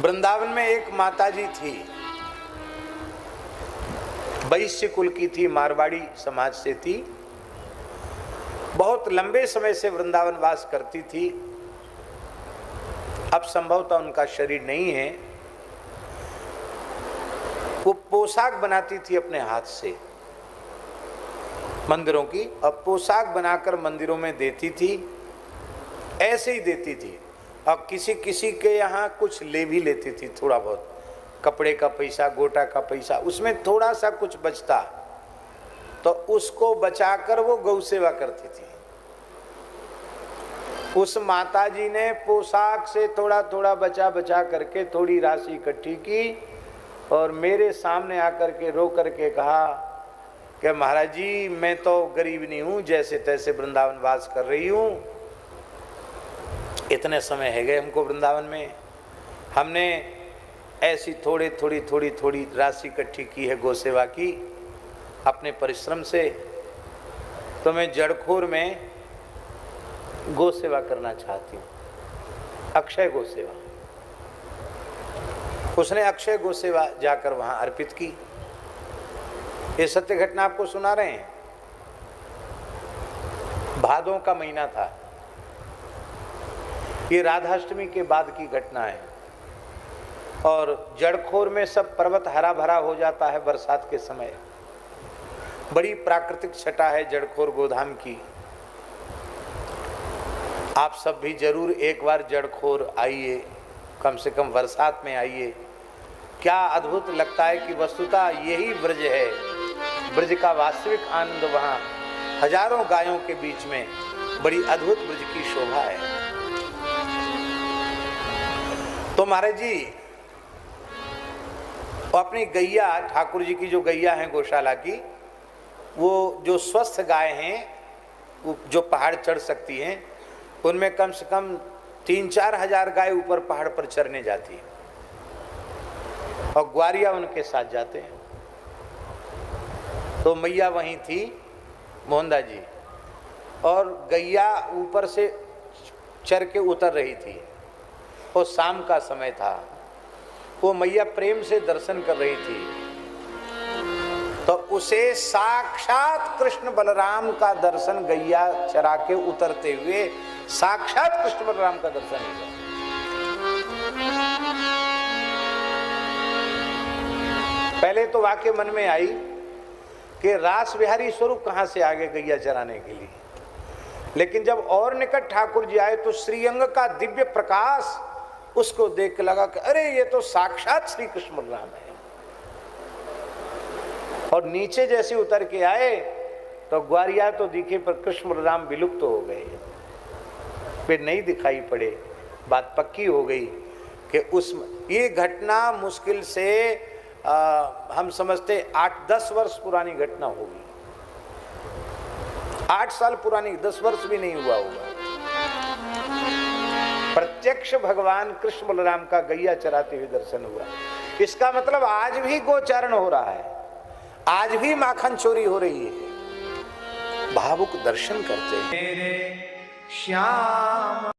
वृंदावन में एक माताजी थी, वैश्य कुल की थी, मारवाड़ी समाज से थी, बहुत लंबे समय से वृंदावन वास करती थी। अब संभवतः उनका शरीर नहीं है। वो पोशाक बनाती थी अपने हाथ से मंदिरों की, अब पोशाक बनाकर मंदिरों में देती थी, ऐसे ही देती थी। और किसी किसी के यहाँ कुछ ले भी लेती थी, थोड़ा बहुत कपड़े का पैसा, गोटा का पैसा, उसमें थोड़ा सा कुछ बचता तो उसको बचाकर वो गौ सेवा करती थी। उस माताजी ने पोशाक से थोड़ा थोड़ा बचा बचा करके थोड़ी राशि इकट्ठी की और मेरे सामने आकर के रो करके कहा कि महाराज जी, मैं तो गरीब नहीं हूँ, जैसे तैसे वृंदावन वास कर रही हूँ। इतने समय है गए हमको वृंदावन में, हमने ऐसी थोड़ी राशि इकट्ठी की है गौ सेवा की अपने परिश्रम से, तो मैं जड़खोर में गौ सेवा करना चाहती हूँ, अक्षय गौ सेवा। उसने अक्षय गौ सेवा जाकर वहाँ अर्पित की। ये सत्य घटना आपको सुना रहे हैं। भादों का महीना था, ये राधाष्टमी के बाद की घटना है। और जड़खोर में सब पर्वत हरा भरा हो जाता है बरसात के समय। बड़ी प्राकृतिक छटा है जड़खोर गोधाम की। आप सब भी जरूर एक बार जड़खोर आइए, कम से कम बरसात में आइए। क्या अद्भुत लगता है कि वस्तुतः यही ब्रज है, ब्रज का वास्तविक आनंद वहाँ हजारों गायों के बीच में बड़ी अद्भुत ब्रज की शोभा है। तो महाराज जी अपनी गैया, ठाकुर जी की जो गैया है गौशाला की, वो जो स्वस्थ गाय हैं, वो जो पहाड़ चढ़ सकती हैं, उनमें कम से कम 3-4 हजार गाय ऊपर पहाड़ पर चरने जाती है और ग्वारिया उनके साथ जाते हैं। तो मैया वहीं थी, मोहनदा जी, और गैया ऊपर से चर के उतर रही थी। वो शाम का समय था, वो मैया प्रेम से दर्शन कर रही थी, तो उसे साक्षात कृष्ण बलराम का दर्शन, गैया चरा के उतरते हुए साक्षात कृष्ण बलराम का दर्शन हुआ। पहले तो वाक्य मन में आई कि रास बिहारी स्वरूप कहां से आ गए गैया चराने के लिए, लेकिन जब और निकट ठाकुर जी आए तो श्रीअंग का दिव्य प्रकाश उसको देख के लगा कि अरे ये तो साक्षात श्री कृष्ण बलराम है। और नीचे जैसे उतर के आए तो ग्वारिया तो दिखे पर कृष्ण बलराम विलुप्त हो गए, फिर नहीं दिखाई पड़े। बात पक्की हो गई कि ये घटना मुश्किल से हम समझते 8-10 वर्ष पुरानी घटना होगी। 8 साल पुरानी, 10 वर्ष भी नहीं हुआ होगा। प्रत्यक्ष भगवान कृष्ण बलराम का गैया चराते हुए दर्शन हुआ। इसका मतलब आज भी गोचारण हो रहा है, आज भी माखन चोरी हो रही है। भावुक दर्शन करते हैं। मेरे श्याम